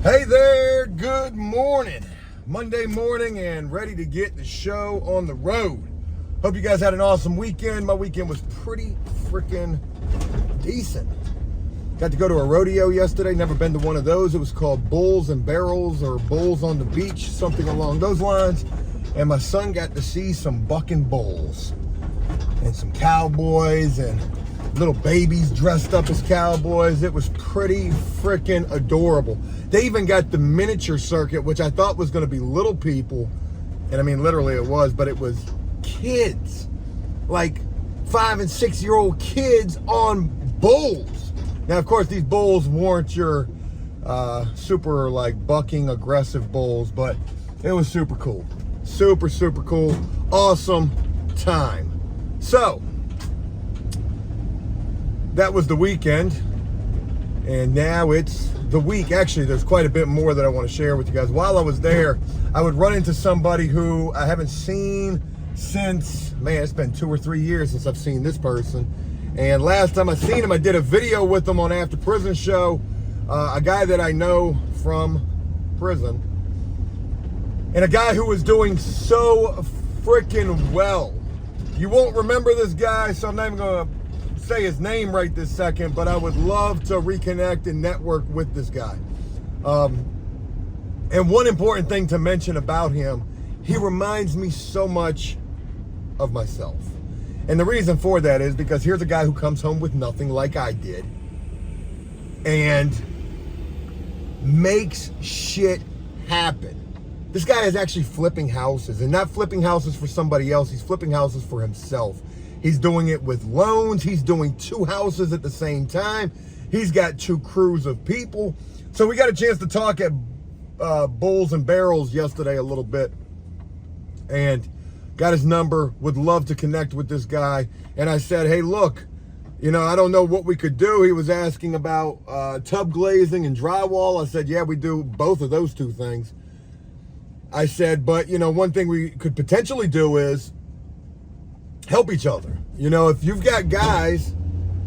Hey there, good morning. Monday morning and ready to get the show on the road. Hope you guys had an awesome weekend. My weekend was pretty freaking decent. Got to go to a rodeo yesterday, never been to one of those. It was called Bulls and Barrels or Bulls on the Beach, something along those lines. And my son got to see some bucking bulls and some cowboys and little babies dressed up as cowboys. It was pretty freaking adorable. They even got the miniature circuit, which I thought was going to be little people. And I mean, literally it was, but it was kids, like 5 and 6 year old kids on bulls. Now, of course, these bulls weren't your super like bucking aggressive bulls, but it was super cool. Super cool. Awesome time. So that was the weekend, and now it's the week. Actually, there's quite a bit more that I want to share with you guys. While I was there, I would run into somebody who I haven't seen since, man, it's been 2 or 3 years since I've seen this person. And last time I seen him, I did a video with him on After Prison Show, a guy that I know from prison, and a guy who was doing so freaking well. You won't remember this guy, so I'm not even gonna say his name right this second, but I would love to reconnect and network with this guy. And one important thing to mention about him, he reminds me so much of myself. And the reason for that is because here's a guy who comes home with nothing like I did and makes shit happen. This guy is actually flipping houses, and not flipping houses for somebody else. He's flipping houses for himself. He's doing it with loans. He's doing 2 houses at the same time. He's got 2 crews of people. So we got a chance to talk at Bulls and Barrels yesterday a little bit, and got his number. Would love to connect with this guy. And I said, hey, look, you know, I don't know what we could do. He was asking about tub glazing and drywall. I said, yeah, we do both of those 2 things. I said, but, you know, one thing we could potentially do is help each other. You know, if you've got guys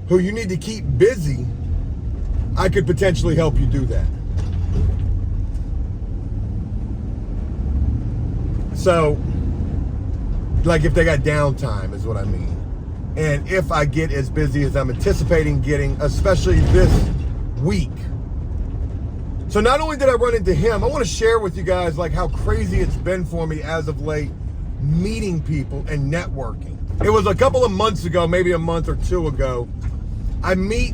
who you need to keep busy, I could potentially help you do that. So, like if they got downtime is what I mean. And if I get as busy as I'm anticipating getting, especially this week. So not only did I run into him, I want to share with you guys like how crazy it's been for me as of late, meeting people and networking. It was a couple of months ago, maybe a month or 2 ago, I meet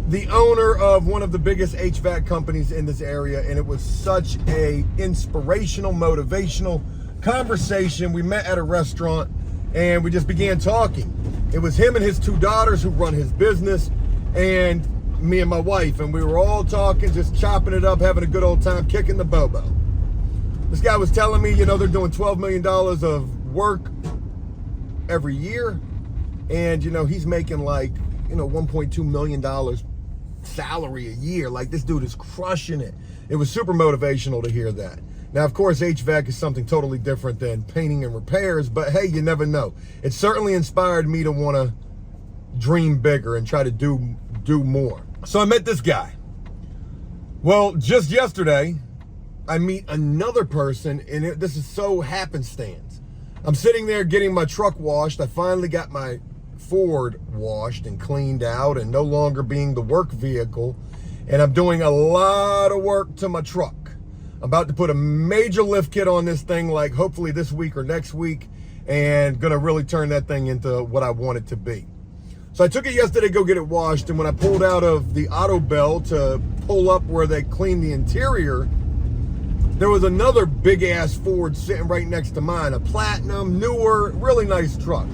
the owner of one of the biggest HVAC companies in this area, and it was such a inspirational, motivational conversation. We met at a restaurant and we just began talking. It was him and his 2 daughters who run his business, and me and my wife, and we were all talking, just chopping it up, having a good old time, kicking the bobo. This guy was telling me, you know, they're doing $12 million of work every year, and you know, he's making like, you know, $1.2 million salary a year. Like, this dude is crushing it. It was super motivational to hear that. Now, of course, HVAC is something totally different than painting and repairs, but hey, you never know. It certainly inspired me to want to dream bigger and try to do more. So I met this guy. Well, just yesterday, I meet another person, and this is so happenstance. I'm sitting there getting my truck washed. I finally got my Ford washed and cleaned out and no longer being the work vehicle. And I'm doing a lot of work to my truck. I'm about to put a major lift kit on this thing, like hopefully this week or next week, and gonna really turn that thing into what I want it to be. So I took it yesterday to go get it washed, and when I pulled out of the auto bell to pull up where they clean the interior, there was another big ass Ford sitting right next to mine, a platinum, newer, really nice truck.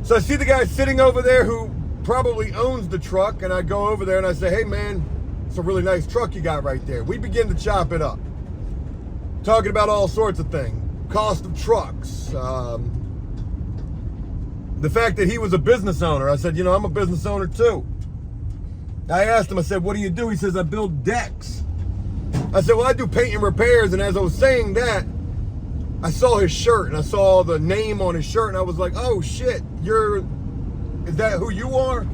So I see the guy sitting over there who probably owns the truck, and I go over there and I say, hey man, it's a really nice truck you got right there. We begin to chop it up, talking about all sorts of things, cost of trucks, the fact that he was a business owner. I said, you know, I'm a business owner too. I asked him, I said, what do you do? He says, I build decks. I said, well, I do paint and repairs. And as I was saying that, I saw his shirt and I saw the name on his shirt, and I was like, oh shit, is that who you are?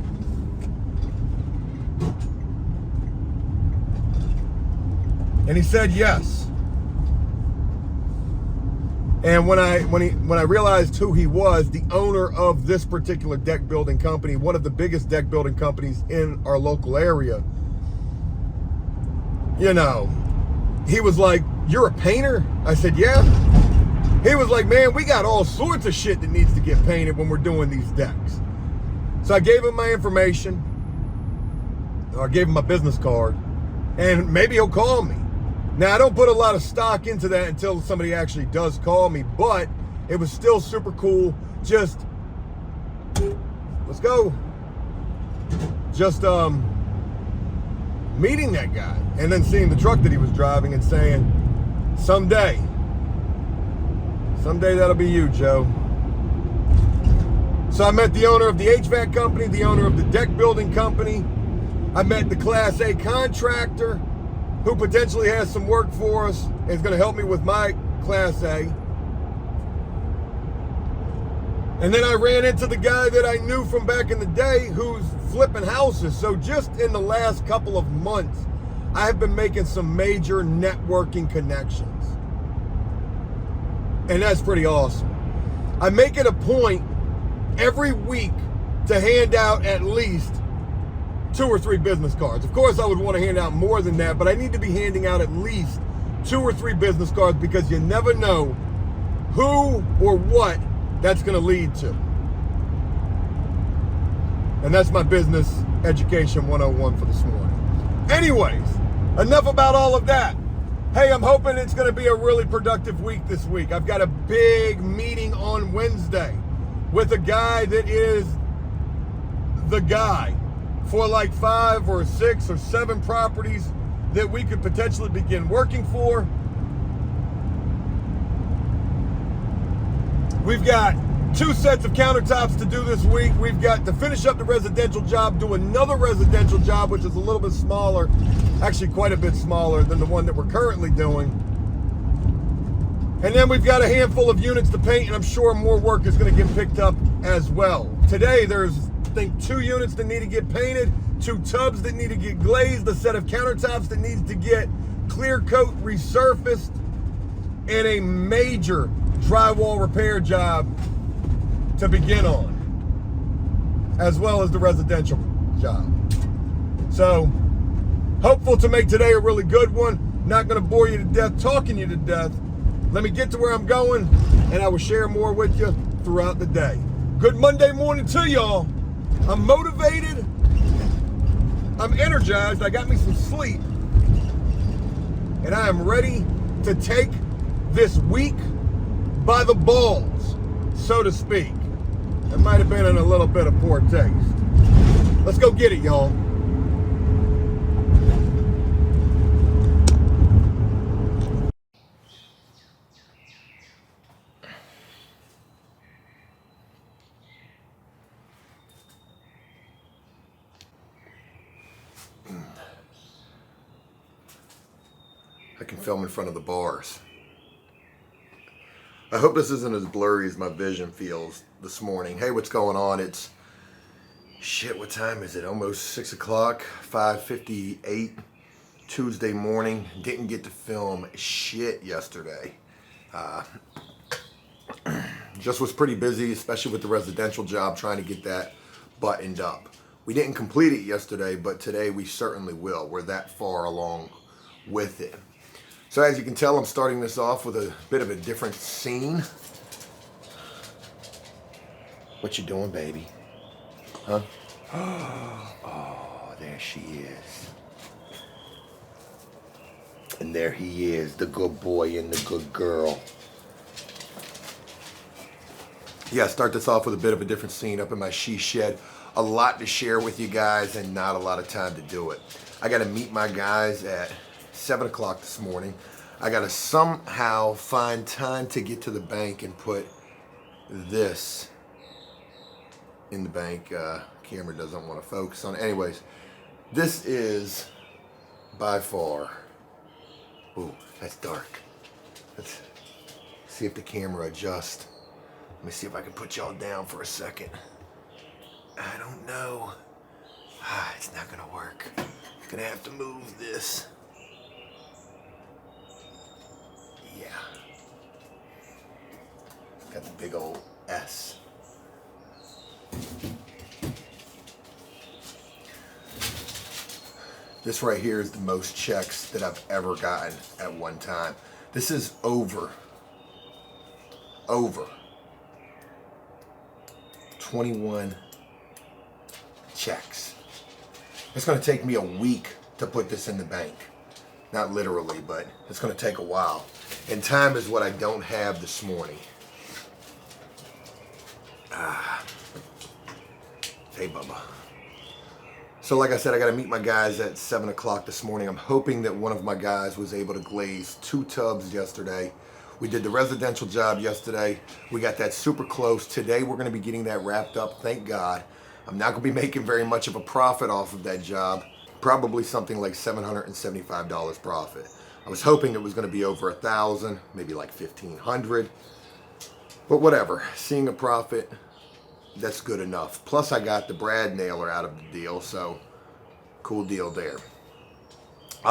And he said yes. And when I realized who he was, the owner of this particular deck building company, one of the biggest deck building companies in our local area, you know, he was like, "You're a painter?" I said, "Yeah." He was like, "Man, we got all sorts of shit that needs to get painted when we're doing these decks." So I gave him my information. I gave him my business card, and maybe he'll call me. Now, I don't put a lot of stock into that until somebody actually does call me, but it was still super cool. Just, let's go. Just meeting that guy and then seeing the truck that he was driving and saying, someday that'll be you, Joe. So I met the owner of the HVAC company, the owner of the deck building company. I met the Class A contractor who potentially has some work for us and is going to help me with my Class A. And then I ran into the guy that I knew from back in the day who's flipping houses. So just in the last couple of months, I have been making some major networking connections. And that's pretty awesome. I make it a point every week to hand out at least 2 or 3 business cards. Of course, I would want to hand out more than that, but I need to be handing out at least 2 or 3 business cards because you never know who or what that's going to lead to. And that's my business education 101 for this morning. Anyways, enough about all of that. Hey, I'm hoping it's going to be a really productive week this week. I've got a big meeting on Wednesday with a guy that is the guy for like 5 or 6 or 7 properties that we could potentially begin working for. We've got 2 sets of countertops to do this week. We've got to finish up the residential job, do another residential job, which is a little bit smaller, actually quite a bit smaller than the one that we're currently doing. And then we've got a handful of units to paint, and I'm sure more work is going to get picked up as well. Today, there's, I think, 2 units that need to get painted, 2 tubs that need to get glazed, a set of countertops that needs to get clear coat resurfaced, and a major drywall repair job to begin on, as well as the residential job. So, hopeful to make today a really good one. Not going to bore you to death, talking you to death. Let me get to where I'm going, and I will share more with you throughout the day. Good Monday morning to y'all. I'm motivated. I'm energized. I got me some sleep. And I am ready to take this week by the balls, so to speak. That might have been in a little bit of poor taste. Let's go get it, y'all. I can film in front of the bars. I hope this isn't as blurry as my vision feels this morning. Hey, what's going on? It's, shit, what time is it? Almost 6 o'clock, 5:58, Tuesday morning. Didn't get to film shit yesterday. Just was pretty busy, especially with the residential job, trying to get that buttoned up. We didn't complete it yesterday, but today we certainly will. We're that far along with it. So as you can tell, I'm starting this off with a bit of a different scene. What you doing, baby? Huh? Oh, there she is. And there he is, the good boy and the good girl. Yeah, start this off with a bit of a different scene up in my she shed. A lot to share with you guys and not a lot of time to do it. I got to meet my guys at 7 o'clock this morning. I got to somehow find time to get to the bank and put this in the bank. Camera doesn't want to focus on it. Anyways, this is by far, ooh, that's dark. Let's see if the camera adjusts. Let me see if I can put y'all down for a second. I don't know. It's not gonna work. Gonna have to move this. Yeah. Got the big old S. This right here is the most checks that I've ever gotten at one time. This is over 21 checks. It's gonna take me a week to put this in the bank. Not literally, but it's gonna take a while. And time is what I don't have this morning. Hey, Bubba. So like I said, I got to meet my guys at 7 o'clock this morning. I'm hoping that one of my guys was able to glaze 2 tubs yesterday. We did the residential job yesterday. We got that super close. Today we're going to be getting that wrapped up, thank God. I'm not going to be making very much of a profit off of that job. Probably something like $775 profit. I was hoping it was going to be over 1,000, maybe like 1,500. But whatever, seeing a profit, that's good enough. Plus I got the brad nailer out of the deal, so cool deal there.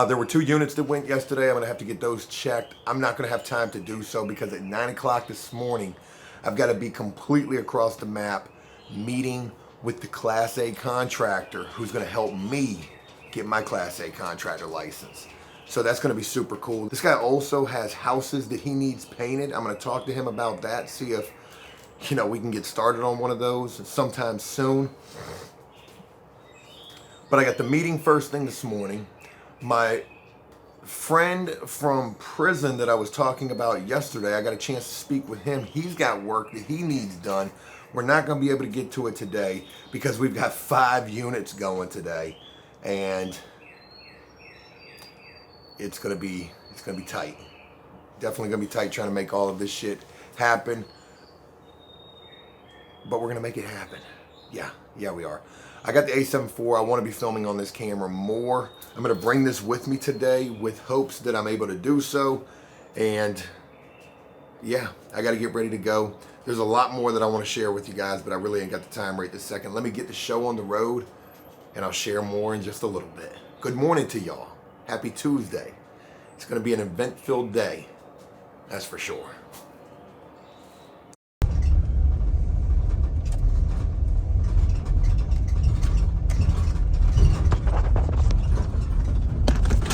There were 2 units that went yesterday. I'm going to have to get those checked. I'm not going to have time to do so because at 9 o'clock this morning, I've got to be completely across the map meeting with the Class A contractor who's going to help me get my Class A contractor license. So that's going to be super cool. This guy also has houses that he needs painted. I'm going to talk to him about that, see if we can get started on one of those sometime soon. But I got the meeting first thing this morning. My friend from prison that I was talking about yesterday, I got a chance to speak with him. He's got work that he needs done. We're not going to be able to get to it today because we've got 5 units going today. And it's going to be tight. Definitely going to be tight trying to make all of this shit happen. But we're going to make it happen. Yeah, we are. I got the A7 IV. I want to be filming on this camera more. I'm going to bring this with me today with hopes that I'm able to do so. And yeah, I got to get ready to go. There's a lot more that I want to share with you guys, but I really ain't got the time right this second. Let me get the show on the road and I'll share more in just a little bit. Good morning to y'all. Happy Tuesday. It's going to be an event-filled day. That's for sure.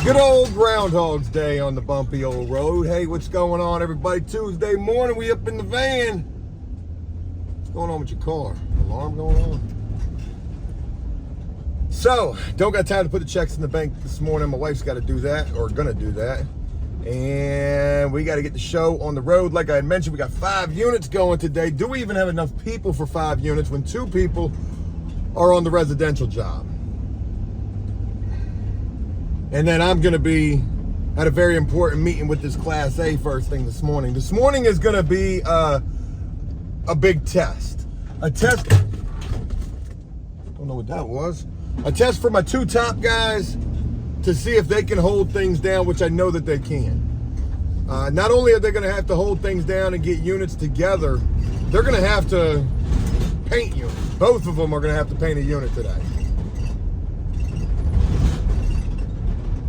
Good old Groundhog's Day on the bumpy old road. Hey, what's going on, everybody? Tuesday morning, we up in the van. What's going on with your car? Alarm going on? So, don't got time to put the checks in the bank this morning. My wife's got to do that, or gonna do that. And we got to get the show on the road. Like I had mentioned, we got 5 units going today. Do we even have enough people for 5 units when 2 people are on the residential job? And then I'm going to be at a very important meeting with this Class A first thing this morning. This morning is going to be a big test. A test, don't know what that was. A test for my 2 top guys to see if they can hold things down, which I know that they can. Not only are they going to have to hold things down and get units together, they're going to have to paint units. Both of them are going to have to paint a unit today.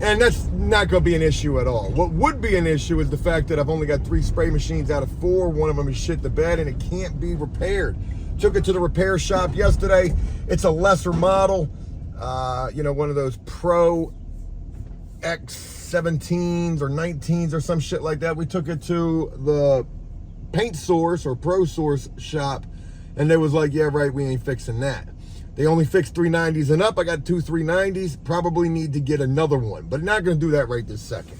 And that's not going to be an issue at all. What would be an issue is the fact that I've only got 3 spray machines out of 4. One of them is shit the bed and it can't be repaired. Took it to the repair shop yesterday. It's a lesser model. One of those Pro X17s or 19s or some shit like that. We took it to the Paint Source or Pro Source shop and they was like, yeah, right, we ain't fixing that. They only fixed 390s and up. I got 2 390s. Probably need to get another one, but not going to do that right this second.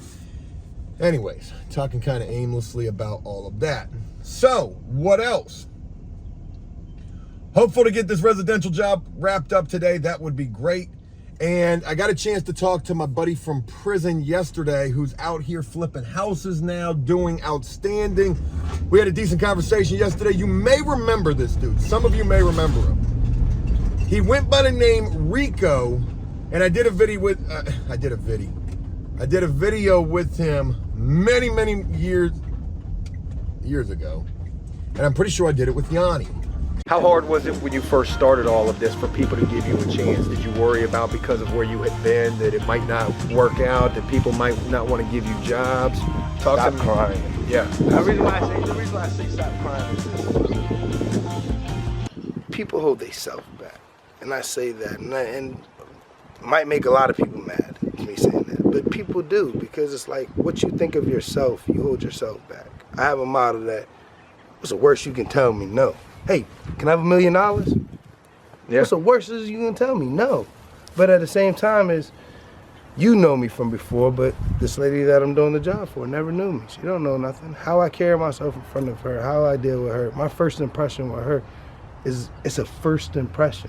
Anyways, talking kind of aimlessly about all of that. So, what else? Hopeful to get this residential job wrapped up today. That would be great. And I got a chance to talk to my buddy from prison yesterday who's out here flipping houses now, doing outstanding. We had a decent conversation yesterday. You may remember this dude. Some of you may remember him. He went by the name Rico, and I did a video with him many years ago, and I'm pretty sure I did it with Yanni. How hard was it when you first started all of this for people to give you a chance? Did you worry about, because of where you had been, that it might not work out, that people might not want to give you jobs? Stop crying. Yeah. The reason why I say stop crying is people hold themselves back, and I say that, and it might make a lot of people mad, me saying that, but people do, because it's like what you think of yourself, you hold yourself back. I have a motto that, what's the worst you can tell me? No. Hey, can I have $1 million? Yeah. What's the worst is you can tell me? No. But at the same time is, you know me from before, but this lady that I'm doing the job for never knew me. She don't know nothing. How I carry myself in front of her, how I deal with her, my first impression with her it's a first impression.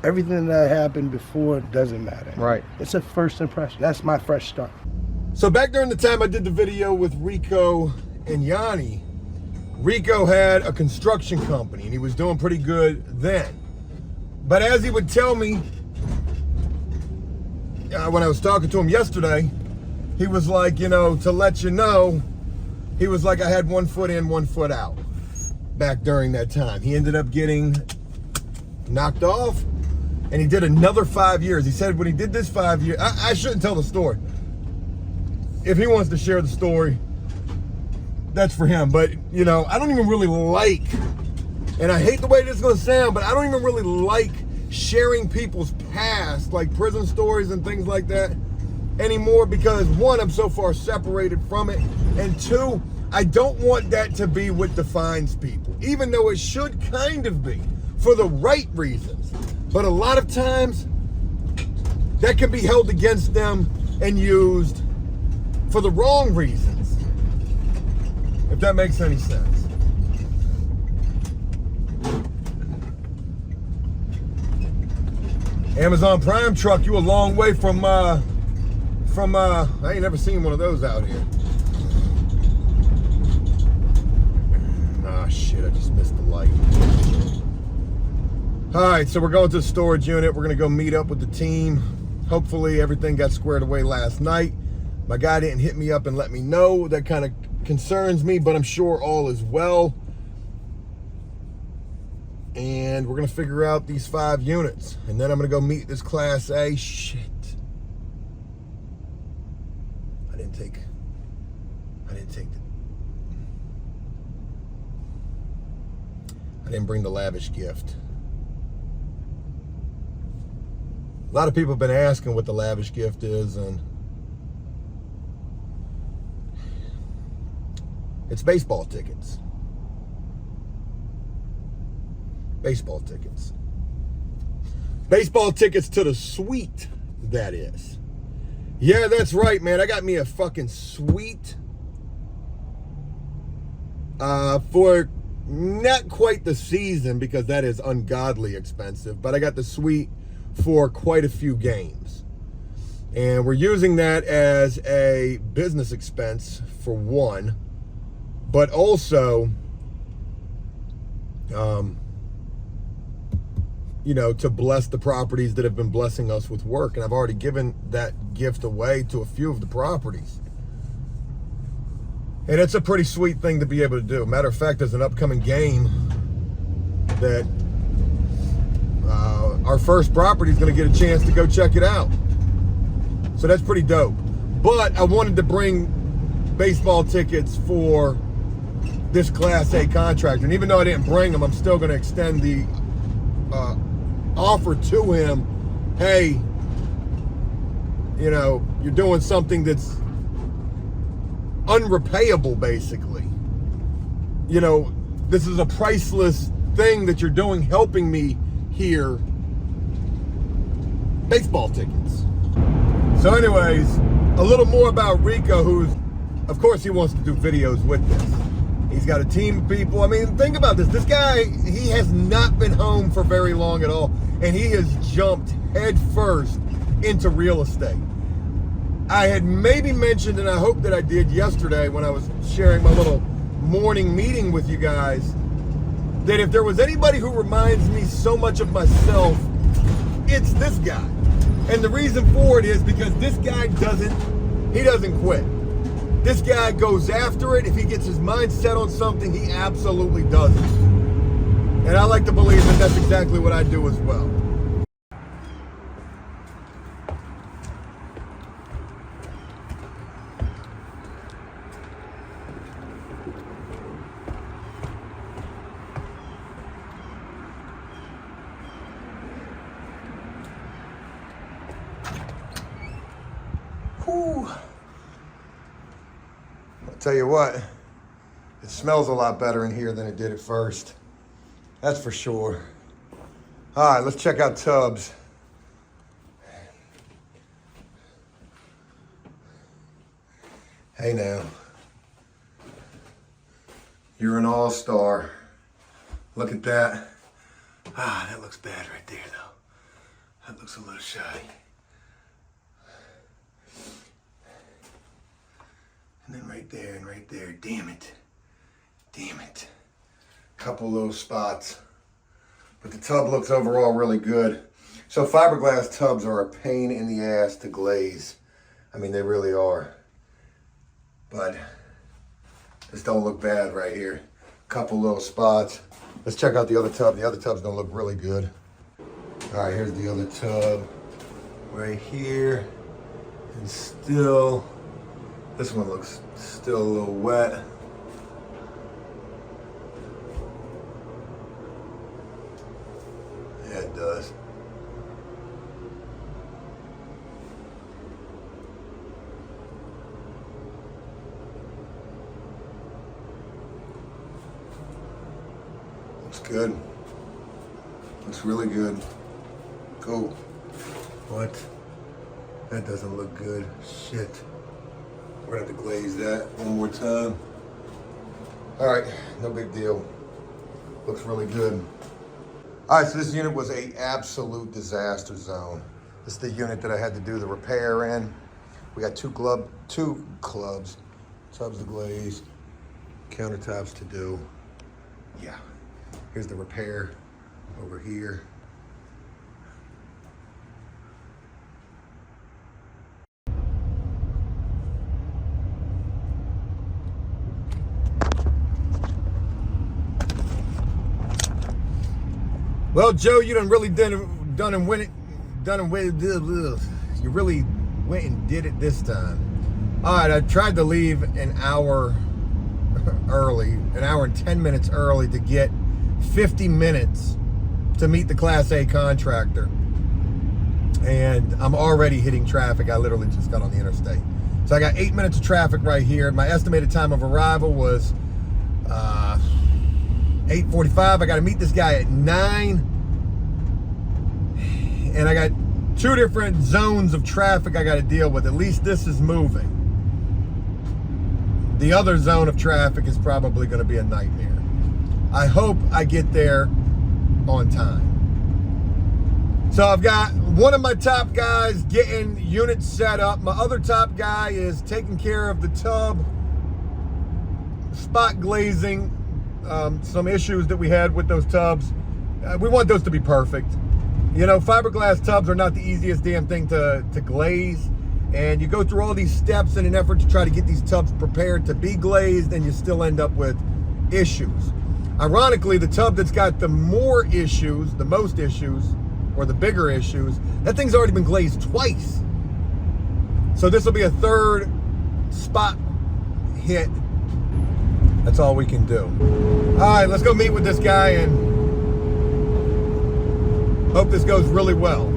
Everything that happened before doesn't matter. Right. It's a first impression. That's my fresh start. So back during the time I did the video with Rico and Yanni, Rico had a construction company and he was doing pretty good then. But as he would tell me, when I was talking to him yesterday, he was like, you know, to let you know, he was like, I had 1 foot in, 1 foot out back during that time. He ended up getting knocked off and he did another 5 years. He said when he did this 5 years, I shouldn't tell the story. If he wants to share the story, that's for him. But, you know, I don't even really like, and I hate the way this is going to sound, but I don't even really like sharing people's past, like prison stories and things like that anymore, because one, I'm so far separated from it, and two, I don't want that to be what defines people, even though it should kind of be for the right reasons. But a lot of times that can be held against them and used for the wrong reasons, if that makes any sense. Amazon Prime truck, you a long way from I ain't never seen one of those out here. Ah, shit, I just missed the light. All right, so we're going to the storage unit. We're gonna go meet up with the team. Hopefully everything got squared away last night. My guy didn't hit me up and let me know. That kind of concerns me, but I'm sure all is well. And we're gonna figure out these 5 units. And then I'm gonna go meet this Class A. Shit. I didn't bring the lavish gift. A lot of people have been asking what the lavish gift is, and it's baseball tickets. Baseball tickets. Baseball tickets to the suite, that is. Yeah, that's right, man. I got me a fucking suite for not quite the season, because that is ungodly expensive, but I got the suite for quite a few games. And we're using that as a business expense for one, but also, you know, to bless the properties that have been blessing us with work. And I've already given that gift away to a few of the properties. And it's a pretty sweet thing to be able to do. Matter of fact, there's an upcoming game that our first property is going to get a chance to go check it out. So that's pretty dope. But I wanted to bring baseball tickets for this Class A contractor. And even though I didn't bring them, I'm still going to extend the offer to him. Hey, you know, you're doing something that's unrepayable, basically. You know, this is a priceless thing that you're doing, helping me here. Baseball tickets. So anyways, a little more about Rico, who's, of course, he wants to do videos with this. He's got a team of people. I mean, think about this. This guy, he has not been home for very long at all, and he has jumped head first into real estate. I had maybe mentioned, and I hope that I did yesterday when I was sharing my little morning meeting with you guys, that if there was anybody who reminds me so much of myself, it's this guy. And the reason for it is because this guy doesn't quit. This guy goes after it. If he gets his mind set on something, he absolutely does it. And I like to believe that that's exactly what I do as well. Tell you what, it smells a lot better in here than it did at first. That's for sure. All right, let's check out tubs. Hey now, you're an all-star. Look at that. Ah, that looks bad right there though. That looks a little shoddy. And then right there and right there, damn it. Damn it. Couple little spots. But the tub looks overall really good. So fiberglass tubs are a pain in the ass to glaze. I mean, they really are. But this don't look bad right here. Couple little spots. Let's check out the other tub. The other tubs don't look really good. All right, here's the other tub right here. And still, this one looks still a little wet. Yeah, it does. Looks good. Looks really good. Cool. What? That doesn't look good. Shit. We're gonna have to glaze that one more time. All right, no big deal. Looks really good. All right, so this unit was an absolute disaster zone. This is the unit that I had to do the repair in. We got two clubs, tubs to glaze, countertops to do. Yeah, here's the repair over here. Well, Joe, you done really done and went it. You really went and did it this time. All right, I tried to leave an hour early, an hour and 10 minutes early to get 50 minutes to meet the Class A contractor. And I'm already hitting traffic. I literally just got on the interstate. So I got 8 minutes of traffic right here. My estimated time of arrival was 8:45. I got to meet this guy at 9. And I got 2 different zones of traffic I got to deal with. At least this is moving. The other zone of traffic is probably going to be a nightmare. I hope I get there on time. So I've got one of my top guys getting units set up. My other top guy is taking care of the tub, spot glazing, some issues that we had with those tubs. We want those to be perfect. You know, fiberglass tubs are not the easiest damn thing to glaze. And you go through all these steps in an effort to try to get these tubs prepared to be glazed, and you still end up with issues. Ironically, the tub that's got the most issues, or the bigger issues, that thing's already been glazed twice. So this will be a third spot hit. That's all we can do. All right, let's go meet with this guy and hope this goes really well.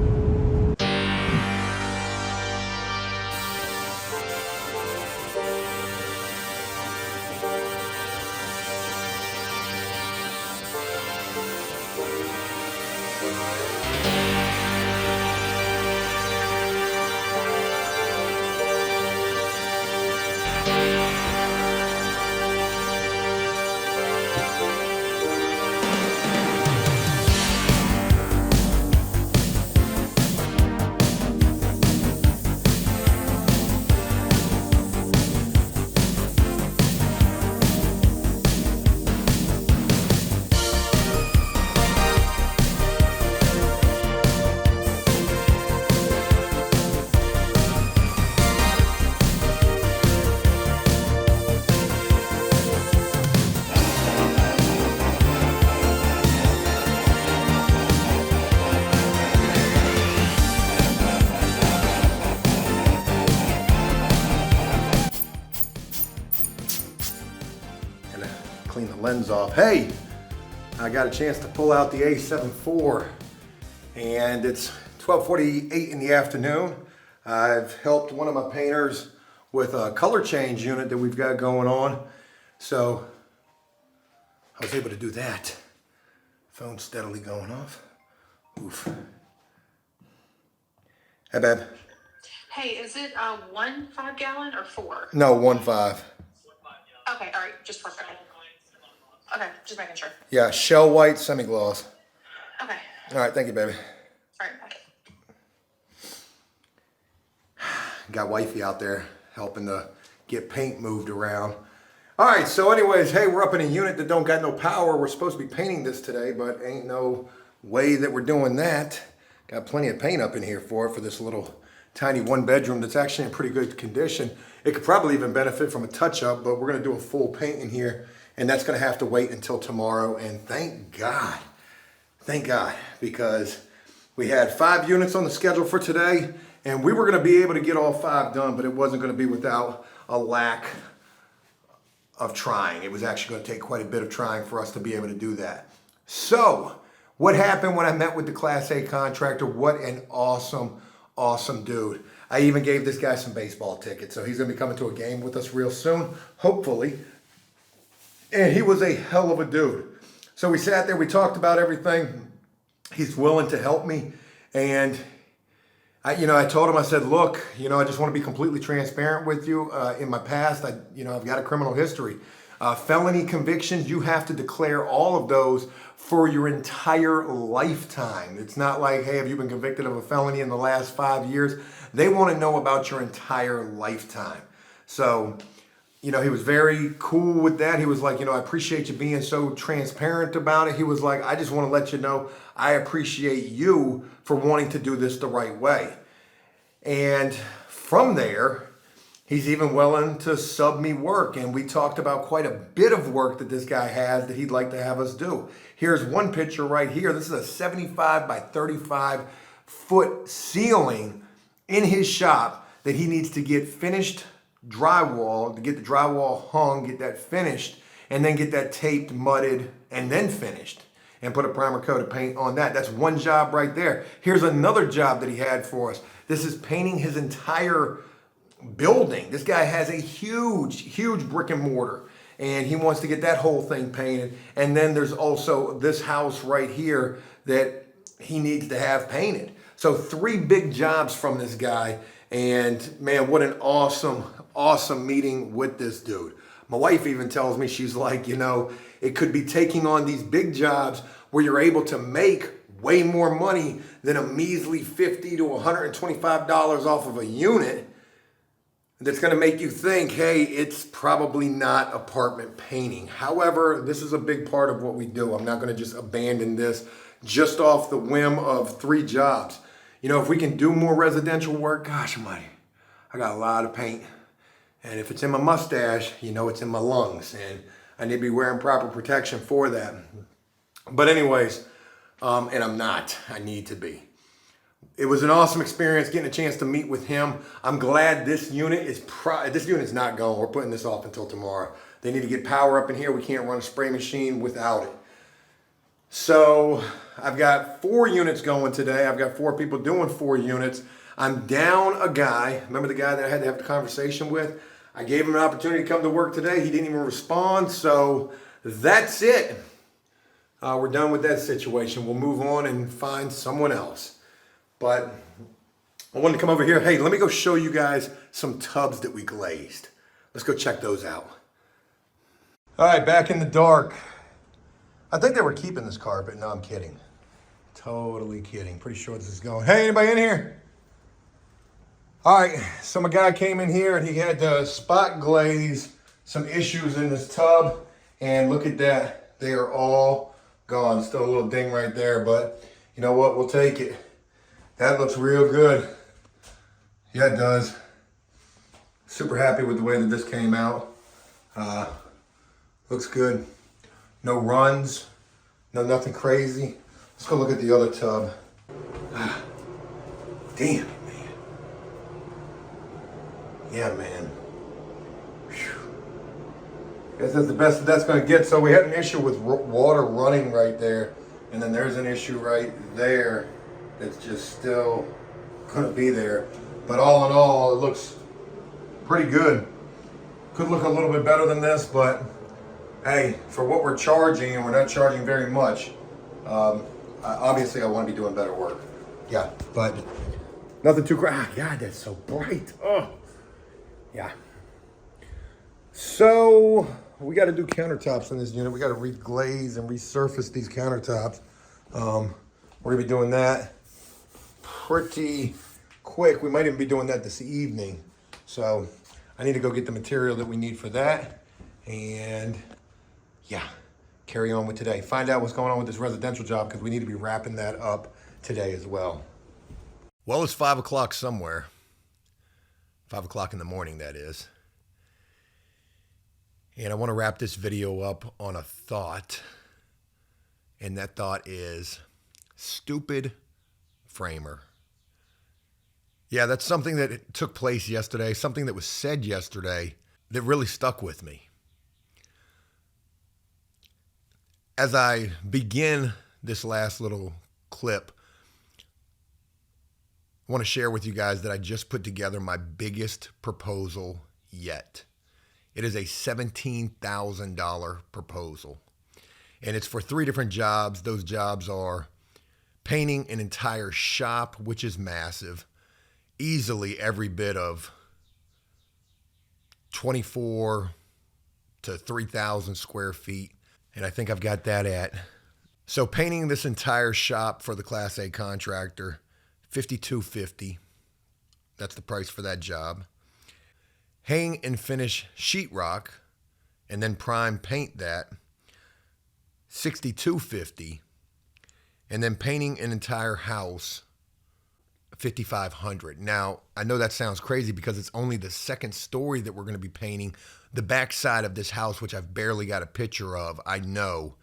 Clean the lens off. Hey, I got a chance to pull out the A7 IV, and it's 12:48 in the afternoon. I've helped one of my painters with a color change unit that we've got going on. So I was able to do that. Phone steadily going off. Oof. Hey, babe. Hey, is it 1 5-gallon or 4? No, 1.5. Okay, all right, just perfect. Okay, just making sure. Yeah, shell white semi-gloss. Okay, All right, thank you, baby. all right, bye. Got wifey out there helping to get paint moved around. All right, so anyways, hey, we're up in a unit that don't got no power. We're supposed to be painting this today, but ain't no way that we're doing that. Got plenty of paint up in here for this little tiny 1-bedroom that's actually in pretty good condition. It could probably even benefit from a touch-up, but we're gonna do a full paint in here, and that's gonna have to wait until tomorrow. And thank God, because we had 5 units on the schedule for today, and we were gonna be able to get all 5 done, but it wasn't gonna be without a lack of trying. It was actually gonna take quite a bit of trying for us to be able to do that. So, what happened when I met with the Class A contractor? What an awesome dude. I even gave this guy some baseball tickets, so he's gonna be coming to a game with us real soon, hopefully. And he was a hell of a dude. So we sat there, we talked about everything. He's willing to help me. And I told him, I said, look, I just want to be completely transparent with you. In my past, I've got a criminal history. Felony convictions, you have to declare all of those for your entire lifetime. It's not like, hey, have you been convicted of a felony in the last 5 years? They want to know about your entire lifetime. So, he was very cool with that. He was like, I appreciate you being so transparent about it. He was like, I just want to let you know, I appreciate you for wanting to do this the right way. And from there, he's even willing to sub me work. And we talked about quite a bit of work that this guy has that he'd like to have us do. Here's one picture right here. This is a 75 by 35 foot ceiling in his shop that he needs to get finished drywall, to get the drywall hung, get that finished, and then get that taped, mudded, and then finished, and put a primer coat of paint on that. That's one job right there. Here's another job that he had for us. This is painting his entire building. This guy has a huge brick and mortar, and he wants to get that whole thing painted. And then there's also this house right here that he needs to have painted. So 3 big jobs from this guy. And man, what an awesome meeting with this dude. My wife even tells me, she's like, it could be taking on these big jobs where you're able to make way more money than a measly $50 to $125 off of a unit. That's going to make you think, hey, it's probably not apartment painting. However, this is a big part of what we do. I'm not going to just abandon this just off the whim of 3 jobs. If we can do more residential work, gosh almighty, I got a lot of paint. And if it's in my mustache, it's in my lungs. And I need to be wearing proper protection for that. But anyways, and I'm not. I need to be. It was an awesome experience getting a chance to meet with him. I'm glad this unit is not going. We're putting this off until tomorrow. They need to get power up in here. We can't run a spray machine without it. So I've got 4 units going today. I've got 4 people doing 4 units. I'm down a guy. Remember the guy that I had to have the conversation with? I gave him an opportunity to come to work today. He didn't even respond. So that's it. We're done with that situation. We'll move on and find someone else. But I wanted to come over here. Hey, let me go show you guys some tubs that we glazed. Let's go check those out. All right, back in the dark. I think they were keeping this carpet. No, I'm kidding. Totally kidding. Pretty sure this is going. Hey, anybody in here? All right, so my guy came in here and he had to spot glaze some issues in this tub. And look at that. They are all gone. Still a little ding right there, but you know what? We'll take it. That looks real good. Yeah, it does. Super happy with the way that this came out. Looks good. No runs, nothing crazy. Let's go look at the other tub. Damn it, man. Yeah, man. Whew. Guess that's the best that's gonna get. So we had an issue with water running right there. And then there's an issue right there that's just still gonna be there. But all in all, it looks pretty good. Could look a little bit better than this, but hey, for what we're charging, and we're not charging very much, obviously I want to be doing better work. Yeah, but nothing too crazy. Ah, God, that's so bright. Oh, yeah. So we got to do countertops in this unit. We got to reglaze and resurface these countertops. We're gonna be doing that pretty quick. We might even be doing that this evening. So I need to go get the material that we need for that, and yeah, carry on with today. Find out what's going on with this residential job, because we need to be wrapping that up today as well. Well, it's 5 o'clock somewhere. 5 o'clock in the morning, that is. And I want to wrap this video up on a thought. And that thought is stupid framer. Yeah, that's something that took place yesterday, something that was said yesterday that really stuck with me. As I begin this last little clip, I want to share with you guys that I just put together my biggest proposal yet. It is a $17,000 proposal. And it's for 3 different jobs. Those jobs are painting an entire shop, which is massive. Easily every bit of 24 to 3,000 square feet. And I think I've got that at. So painting this entire shop for the Class A contractor, $5,250. That's the price for that job. Hang and finish sheetrock and then prime paint that, $6,250. And then painting an entire house, $5,500. Now, I know that sounds crazy because it's only the second story that we're going to be painting. The back side of this house, which I've barely got a picture of, I know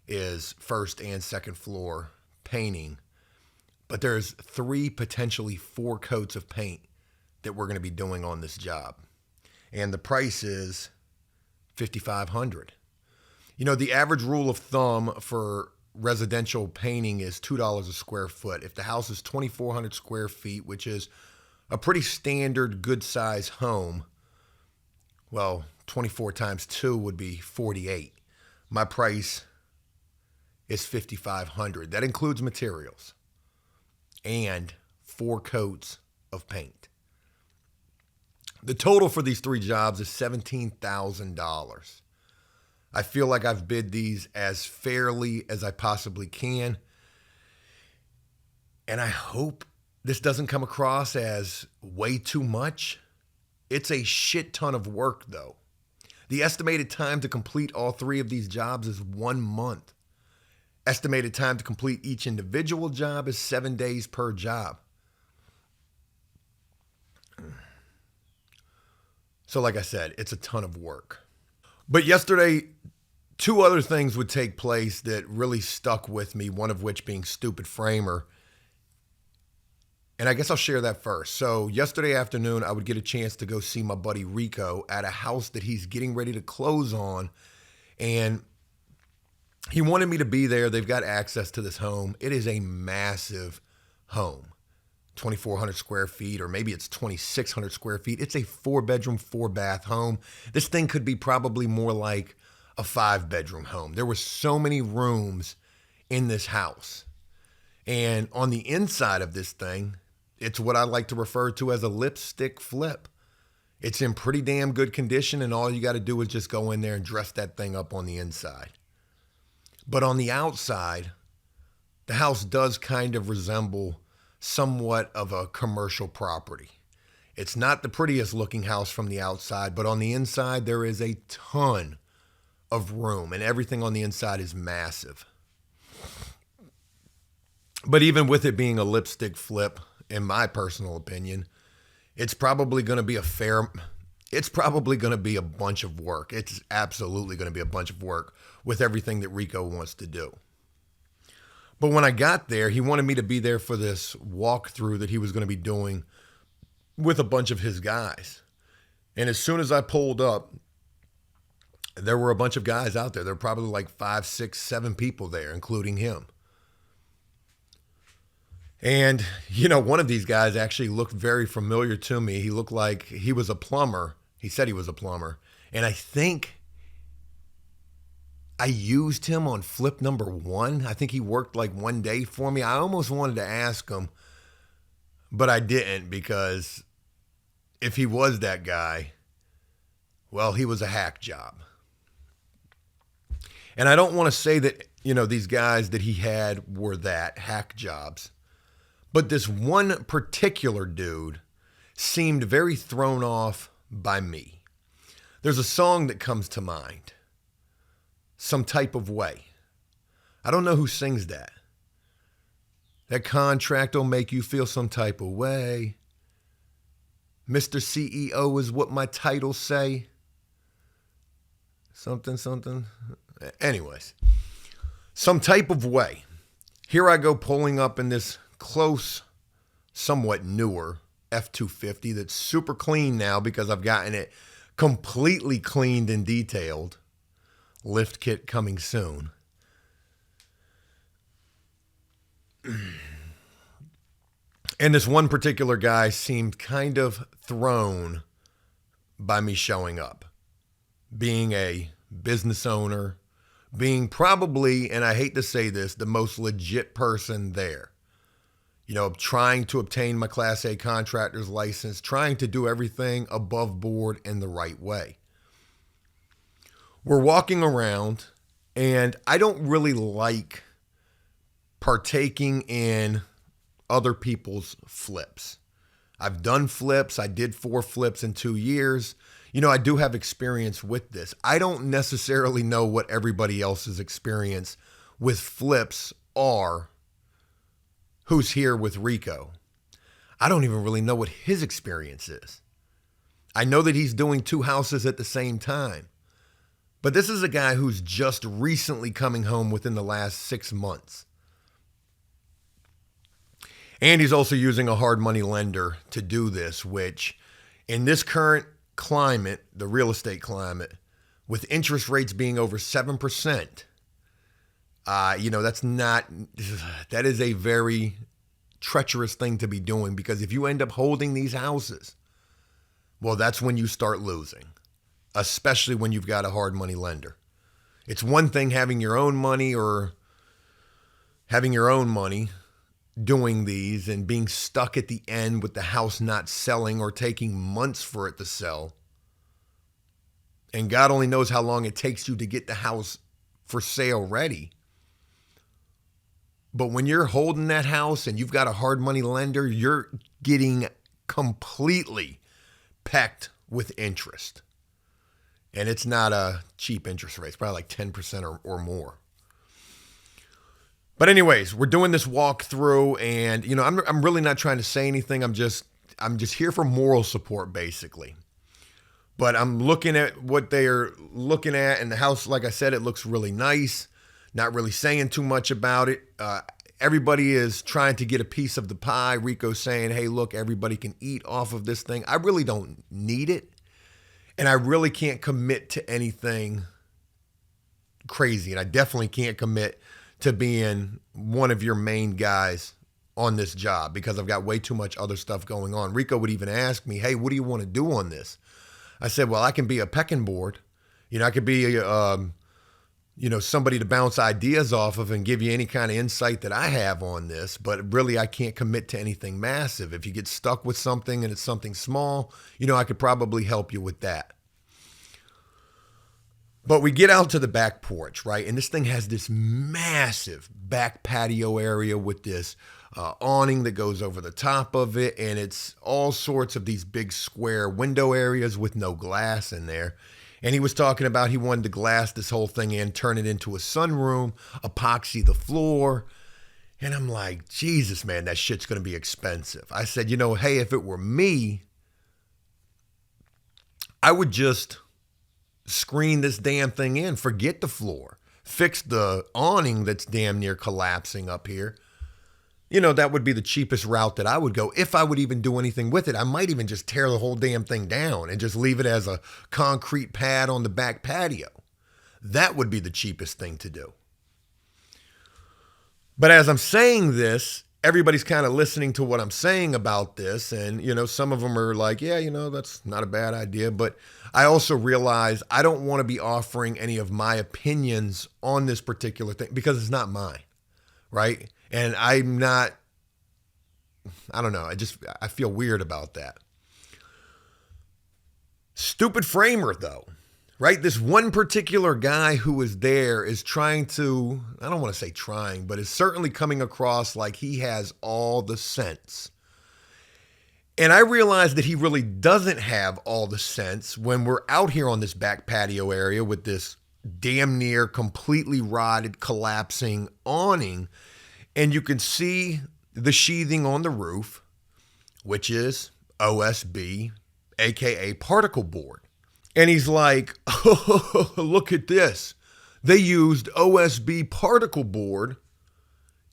is first and second floor painting. But there's 3, potentially 4 coats of paint that we're going to be doing on this job. And the price is $5,500. You know, the average rule of thumb for residential painting is $2 a square foot. If the house is 2,400 square feet, which is a pretty standard good size home, well, 24 times 2 would be 48. My price is $5,500. That includes materials and 4 coats of paint. The total for these 3 jobs is $17,000. I feel like I've bid these as fairly as I possibly can. And I hope this doesn't come across as way too much. It's a shit ton of work, though. The estimated time to complete all 3 of these jobs is 1 month. Estimated time to complete each individual job is 7 days per job. So like I said, it's a ton of work. But yesterday, 2 other things would take place that really stuck with me, one of which being stupid framer. And I guess I'll share that first. So yesterday afternoon, I would get a chance to go see my buddy Rico at a house that he's getting ready to close on. And he wanted me to be there. They've got access to this home. It is a massive home. 2,400 square feet, or maybe it's 2,600 square feet. It's a 4-bedroom, 4-bath home. This thing could be probably more like a 5-bedroom home. There were so many rooms in this house. And on the inside of this thing, it's what I like to refer to as a lipstick flip. It's in pretty damn good condition, and all you got to do is just go in there and dress that thing up on the inside. But on the outside, the house does kind of resemble somewhat of a commercial property. It's not the prettiest looking house from the outside, but on the inside, there is a ton of room, and everything on the inside is massive. But even with it being a lipstick flip, in my personal opinion, it's probably going to be it's probably going to be a bunch of work. It's absolutely going to be a bunch of work with everything that Rico wants to do. But when I got there, he wanted me to be there for this walkthrough that he was going to be doing with a bunch of his guys. And as soon as I pulled up, there were a bunch of guys out there. There were probably like 5, 6, 7 people there, including him. And, one of these guys actually looked very familiar to me. He looked like he was a plumber. He said he was a plumber. And I think I used him on flip number 1. I think he worked like one day for me. I almost wanted to ask him, but I didn't, because if he was that guy, well, he was a hack job. And I don't want to say that, these guys that he had were that hack jobs. But this one particular dude seemed very thrown off by me. There's a song that comes to mind. Some Type of Way. I don't know who sings that. That contract will make you feel some type of way. Mr. CEO is what my titles say. Something. Anyways. Some Type of Way. Here I go pulling up in this close, somewhat newer F-250 that's super clean now because I've gotten it completely cleaned and detailed. Lift kit coming soon. And this one particular guy seemed kind of thrown by me showing up. Being a business owner, being probably, and I hate to say this, the most legit person there. Trying to obtain my Class A contractor's license, trying to do everything above board in the right way. We're walking around, and I don't really like partaking in other people's flips. I've done flips. I did 4 flips in 2 years. I do have experience with this. I don't necessarily know what everybody else's experience with flips are. Who's here with Rico? I don't even really know what his experience is. I know that he's doing 2 houses at the same time. But this is a guy who's just recently coming home within the last 6 months. And he's also using a hard money lender to do this, which in this current climate, the real estate climate, with interest rates being over 7%, that is a very treacherous thing to be doing, because if you end up holding these houses, well, that's when you start losing, especially when you've got a hard money lender. It's one thing having your own money doing these and being stuck at the end with the house not selling or taking months for it to sell. And God only knows how long it takes you to get the house for sale ready. But when you're holding that house and you've got a hard money lender, you're getting completely pecked with interest. And it's not a cheap interest rate. It's probably like 10% or more. But anyways, we're doing this walkthrough, and I'm really not trying to say anything. I'm just here for moral support, basically. But I'm looking at what they are looking at, and the house, like I said, it looks really nice. Not really saying too much about it. Everybody is trying to get a piece of the pie. Rico's saying, hey, look, everybody can eat off of this thing. I really don't need it. And I really can't commit to anything crazy. And I definitely can't commit to being one of your main guys on this job, because I've got way too much other stuff going on. Rico would even ask me, hey, what do you want to do on this? I said, well, I can be a pecking board. I could be somebody to bounce ideas off of and give you any kind of insight that I have on this. But really, I can't commit to anything massive. If you get stuck with something and it's something small, I could probably help you with that. But we get out to the back porch, right? And this thing has this massive back patio area with this awning that goes over the top of it. And it's all sorts of these big square window areas with no glass in there. And he was talking about he wanted to glass this whole thing in, turn it into a sunroom, epoxy the floor. And I'm like, Jesus, man, that shit's going to be expensive. I said, hey, if it were me, I would just screen this damn thing in, forget the floor, fix the awning that's damn near collapsing up here. That would be the cheapest route that I would go. If I would even do anything with it, I might even just tear the whole damn thing down and just leave it as a concrete pad on the back patio. That would be the cheapest thing to do. But as I'm saying this, everybody's kind of listening to what I'm saying about this. And, some of them are like, yeah, that's not a bad idea. But I also realize I don't want to be offering any of my opinions on this particular thing because it's not mine, right? And I don't know. I feel weird about that. Stupid framer, though, right? This one particular guy who was there is trying to, I don't want to say trying, but is certainly coming across like he has all the sense. And I realize that he really doesn't have all the sense when we're out here on this back patio area with this damn near completely rotted, collapsing awning. And you can see the sheathing on the roof, which is OSB, aka particle board. And he's like, oh, look at this. They used OSB particle board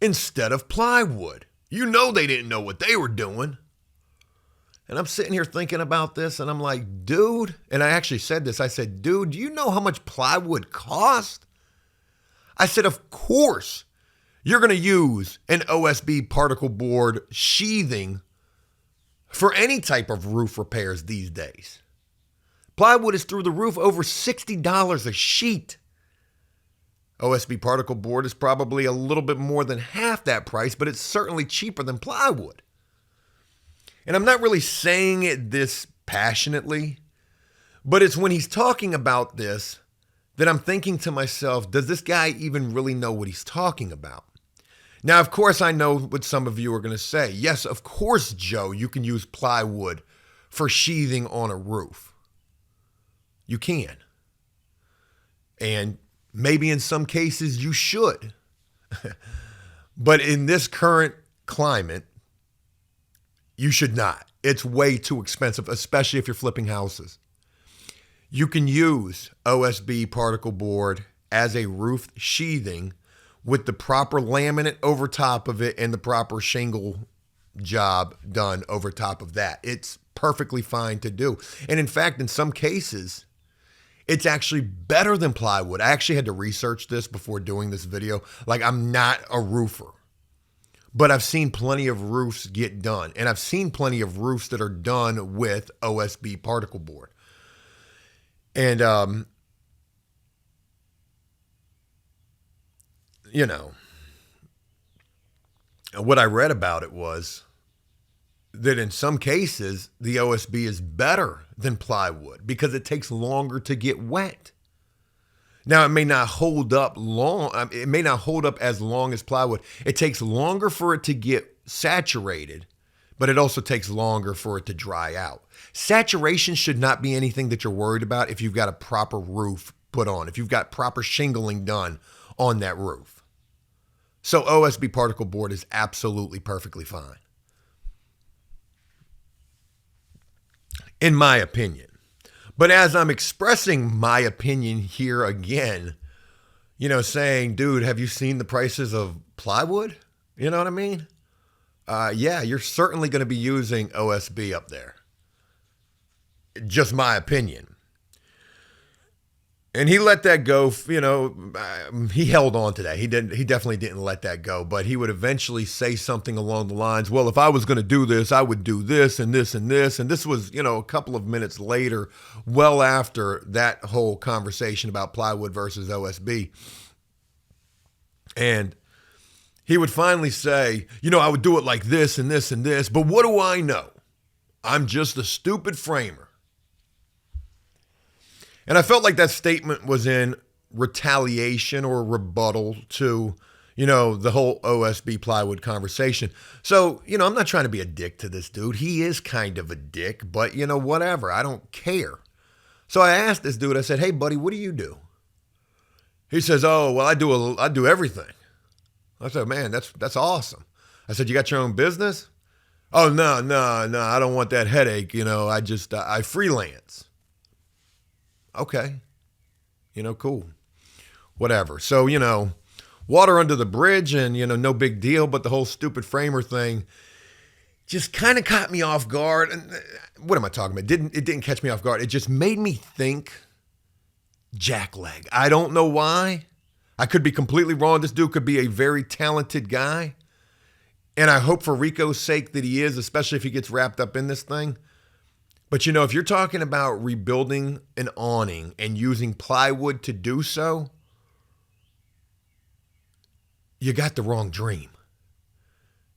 instead of plywood. They didn't know what they were doing. And I'm sitting here thinking about this and I'm like, dude, and I actually said this. I said, dude, do you know how much plywood costs? I said, of course, you're going to use an OSB particle board sheathing for any type of roof repairs these days. Plywood is through the roof, over $60 a sheet. OSB particle board is probably a little bit more than half that price, but it's certainly cheaper than plywood. And I'm not really saying it this passionately, but it's when he's talking about this that I'm thinking to myself, does this guy even really know what he's talking about? Now, of course, I know what some of you are going to say. Yes, of course, Joe, you can use plywood for sheathing on a roof. You can. And maybe in some cases you should. But in this current climate, you should not. It's way too expensive, especially if you're flipping houses. You can use OSB particle board as a roof sheathing with the proper laminate over top of it and the proper shingle job done over top of that. It's perfectly fine to do. And in fact, in some cases, it's actually better than plywood. I actually had to research this before doing this video. Like, I'm not a roofer, but I've seen plenty of roofs get done. And I've seen plenty of roofs that are done with OSB particle board. And, what I read about it was that in some cases, the OSB is better than plywood because it takes longer to get wet. Now, it may not hold up long. It may not hold up as long as plywood. It takes longer for it to get saturated, but it also takes longer for it to dry out. Saturation should not be anything that you're worried about if you've got a proper roof put on, if you've got proper shingling done on that roof. So OSB particle board is absolutely perfectly fine, in my opinion. But as I'm expressing my opinion here again, saying, dude, have you seen the prices of plywood? You know what I mean? Yeah, you're certainly going to be using OSB up there. Just my opinion. And he let that go, he held on to that. He definitely didn't let that go, but he would eventually say something along the lines, well, if I was going to do this, I would do this and this and this. And this was, a couple of minutes later, well after that whole conversation about plywood versus OSB. And he would finally say, I would do it like this and this and this, but what do I know? I'm just a stupid framer. And I felt like that statement was in retaliation or rebuttal to, the whole OSB plywood conversation. So, I'm not trying to be a dick to this dude. He is kind of a dick, but, whatever. I don't care. So I asked this dude, I said, hey, buddy, what do you do? He says, oh, well, I do everything. I said, man, that's awesome. I said, you got your own business? Oh, no, I don't want that headache. I freelance. Okay. Cool. Whatever. So, water under the bridge and, no big deal, but the whole stupid framer thing just kind of caught me off guard. And what am I talking about? It didn't catch me off guard. It just made me think jackleg. I don't know why. I could be completely wrong. This dude could be a very talented guy. And I hope for Rico's sake that he is, especially if he gets wrapped up in this thing. But you know, if you're talking about rebuilding an awning and using plywood to do so, you got the wrong dream.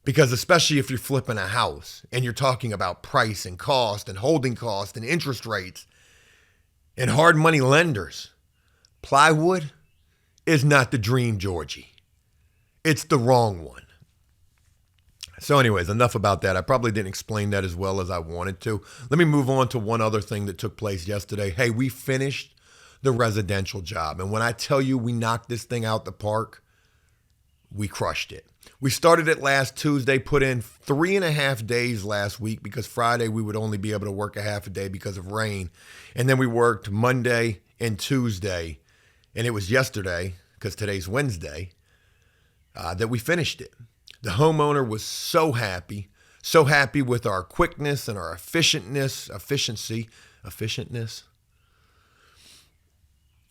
Because especially if you're flipping a house and you're talking about price and cost and holding cost and interest rates and hard money lenders, plywood is not the dream, Georgie. It's the wrong one. So anyways, enough about that. I probably didn't explain that as well as I wanted to. Let me move on to one other thing that took place yesterday. Hey, we finished the residential job. And when I tell you we knocked this thing out the park, we crushed it. We started it last Tuesday, put in 3.5 days last week because Friday we would only be able to work a half a day because of rain. And then we worked Monday and Tuesday. And it was yesterday, because today's Wednesday, that we finished it. The homeowner was so happy with our quickness and our efficiency.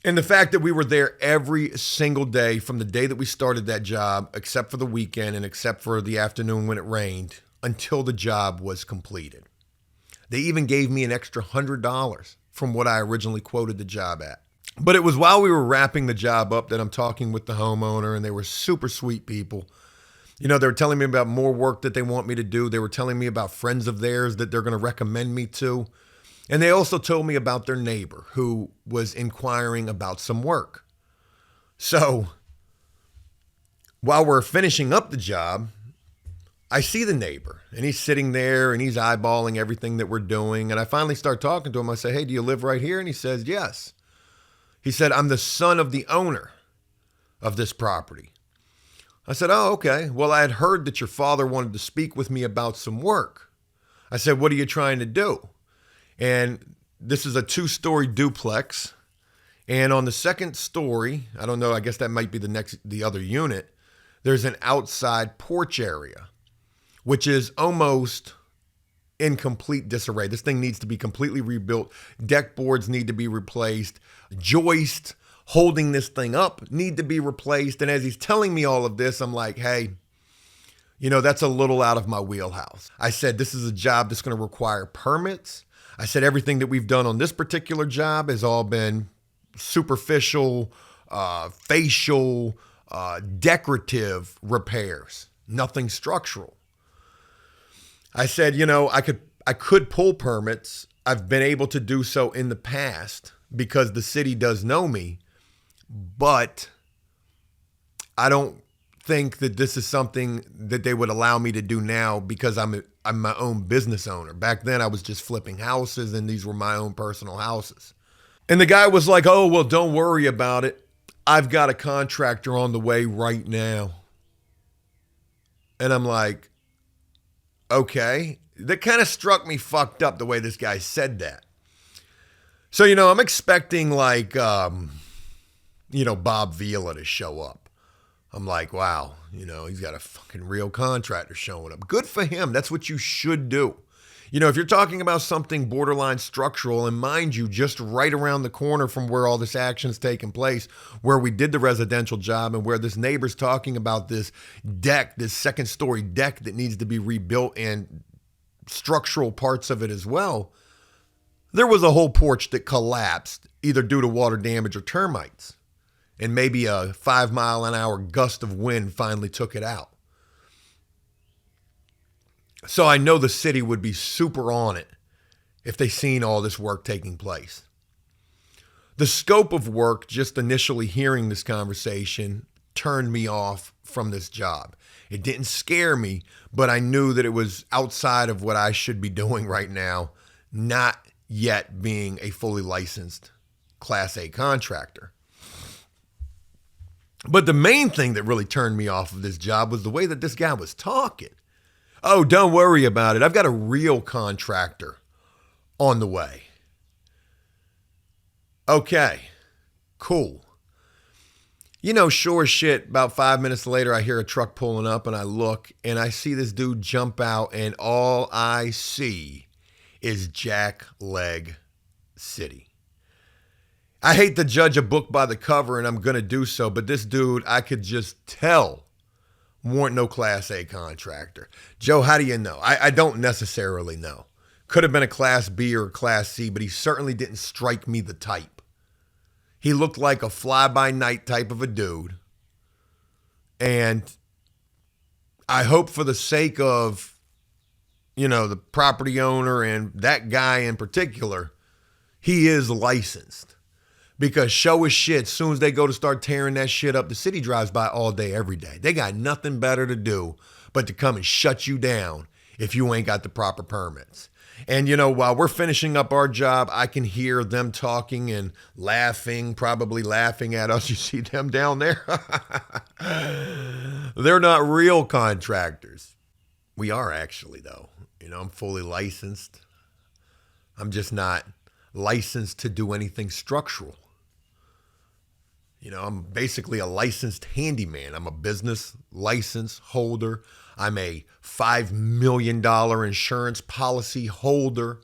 And the fact that we were there every single day from the day that we started that job, except for the weekend and except for the afternoon when it rained, until the job was completed. They even gave me an extra $100 from what I originally quoted the job at. But it was while we were wrapping the job up that I'm talking with the homeowner, and they were super sweet people. You know, they were telling me about more work that they want me to do. They were telling me about friends of theirs that they're going to recommend me to. And they also told me about their neighbor who was inquiring about some work. So while we're finishing up the job, I see the neighbor and he's sitting there and he's eyeballing everything that we're doing. And I finally start talking to him. I say, hey, do you live right here? And he says, yes. He said, I'm the son of the owner of this property. I said, oh, okay. Well, I had heard that your father wanted to speak with me about some work. I said, what are you trying to do? And this is a 2-story duplex. And on the second story, I don't know, I guess that might be the other unit, there's an outside porch area, which is almost in complete disarray. This thing needs to be completely rebuilt. Deck boards need to be replaced. Joists holding this thing up need to be replaced. And as he's telling me all of this, I'm like, hey, you know, that's a little out of my wheelhouse. I said, this is a job that's going to require permits. I said, everything that we've done on this particular job has all been superficial, facial, decorative repairs, nothing structural. I said, you know, I could pull permits. I've been able to do so in the past because the city does know me, but I don't think that this is something that they would allow me to do now because I'm my own business owner. Back then I was just flipping houses and these were my own personal houses. And the guy was like, oh, well, don't worry about it. I've got a contractor on the way right now. And I'm like, okay. That kind of struck me fucked up the way this guy said that. So, you know, I'm expecting like, you know, Bob Vila to show up. I'm like, wow, you know, he's got a fucking real contractor showing up. Good for him. That's what you should do. You know, if you're talking about something borderline structural, and mind you, just right around the corner from where all this action's taking place, where we did the residential job and where this neighbor's talking about this deck, this second story deck that needs to be rebuilt and structural parts of it as well, there was a whole porch that collapsed either due to water damage or termites. And maybe a 5-mile-an-hour gust of wind finally took it out. So I know the city would be super on it if they seen all this work taking place. The scope of work, just initially hearing this conversation, turned me off from this job. It didn't scare me, but I knew that it was outside of what I should be doing right now, not yet being a fully licensed Class A contractor. But the main thing that really turned me off of this job was the way that this guy was talking. Oh, don't worry about it. I've got a real contractor on the way. Okay, cool. You know, sure as shit, about 5 minutes later, I hear a truck pulling up and I look and I see this dude jump out and all I see is Jackleg City. I hate to judge a book by the cover and I'm going to do so, but this dude, I could just tell weren't no Class A contractor. Joe, how do you know? I don't necessarily know. Could have been a Class B or a Class C, but he certainly didn't strike me the type. He looked like a fly-by-night type of a dude. And I hope for the sake of, the property owner and that guy in particular, he is licensed. Because show as shit, as soon as they go to start tearing that shit up, the city drives by all day, every day. They got nothing better to do but to come and shut you down if you ain't got the proper permits. And, while we're finishing up our job, I can hear them talking and laughing, probably laughing at us. You see them down there? They're not real contractors. We are actually, though. I'm fully licensed. I'm just not licensed to do anything structural. I'm basically a licensed handyman. I'm a business license holder. I'm a $5 million insurance policy holder.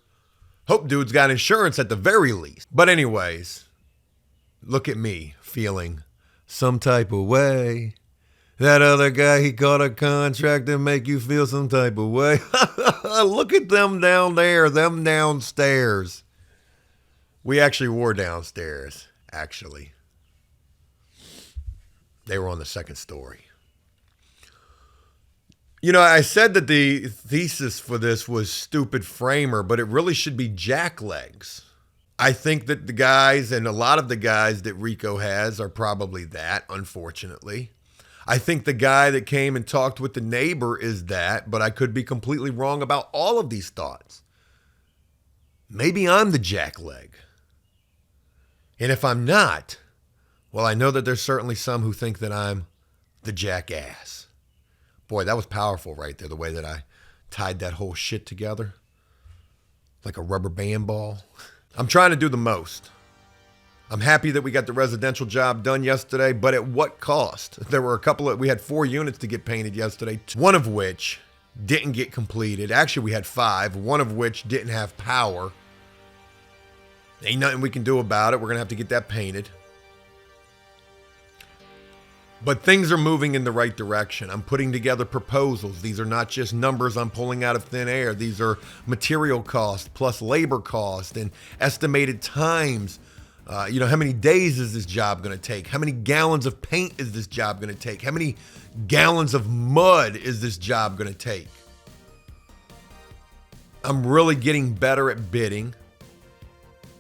Hope dude's got insurance at the very least. But anyways, look at me feeling some type of way. That other guy, he caught a contractor, make you feel some type of way. Look at them down there, them downstairs. We actually were downstairs, actually. They were on the second story. I said that the thesis for this was stupid framer, but it really should be jacklegs. I think that the guys, and a lot of the guys that Rico has, are probably that, unfortunately. I think the guy that came and talked with the neighbor is that, but I could be completely wrong about all of these thoughts. Maybe I'm the jackleg. And if I'm not, well, I know that there's certainly some who think that I'm the jackass. Boy, that was powerful right there, the way that I tied that whole shit together. Like a rubber band ball. I'm trying to do the most. I'm happy that we got the residential job done yesterday, but at what cost? There were we had 4 units to get painted yesterday, one of which didn't get completed. Actually, we had 5, one of which didn't have power. Ain't nothing we can do about it. We're going to have to get that painted. But things are moving in the right direction. I'm putting together proposals. These are not just numbers I'm pulling out of thin air. These are material costs plus labor cost and estimated times. How many days is this job going to take? How many gallons of paint is this job going to take? How many gallons of mud is this job going to take? I'm really getting better at bidding.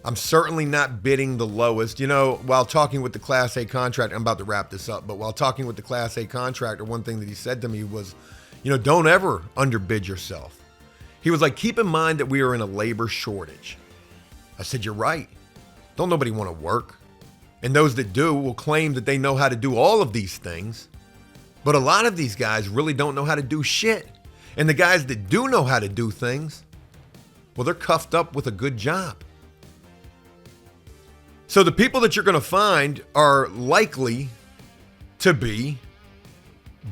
I'm certainly not bidding the lowest. While talking with the Class A contractor, I'm about to wrap this up, but while talking with the Class A contractor, one thing that he said to me was, don't ever underbid yourself. He was like, keep in mind that we are in a labor shortage. I said, you're right. Don't nobody want to work. And those that do will claim that they know how to do all of these things. But a lot of these guys really don't know how to do shit. And the guys that do know how to do things, well, they're cuffed up with a good job. So the people that you're going to find are likely to be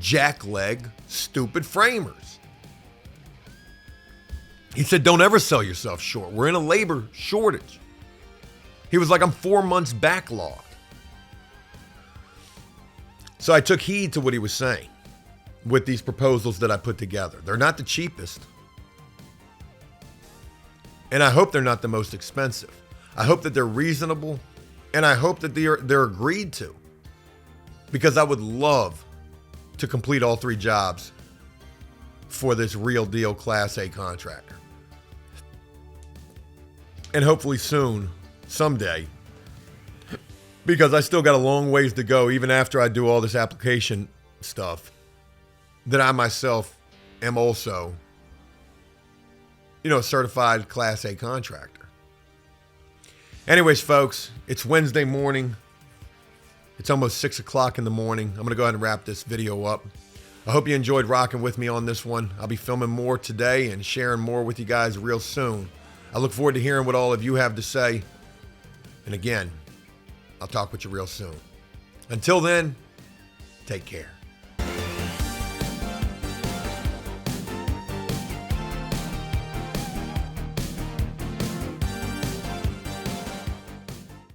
jackleg, stupid framers. He said, don't ever sell yourself short. We're in a labor shortage. He was like, I'm 4 months backlogged. So I took heed to what he was saying with these proposals that I put together. They're not the cheapest. And I hope they're not the most expensive. I hope that they're reasonable, and I hope that they're agreed to, because I would love to complete all 3 jobs for this real deal Class A contractor. And hopefully soon, someday, because I still got a long ways to go, even after I do all this application stuff, that I myself am also, a certified Class A contractor. Anyways, folks, it's Wednesday morning. It's almost 6 o'clock in the morning. I'm going to go ahead and wrap this video up. I hope you enjoyed rocking with me on this one. I'll be filming more today and sharing more with you guys real soon. I look forward to hearing what all of you have to say. And again, I'll talk with you real soon. Until then, take care.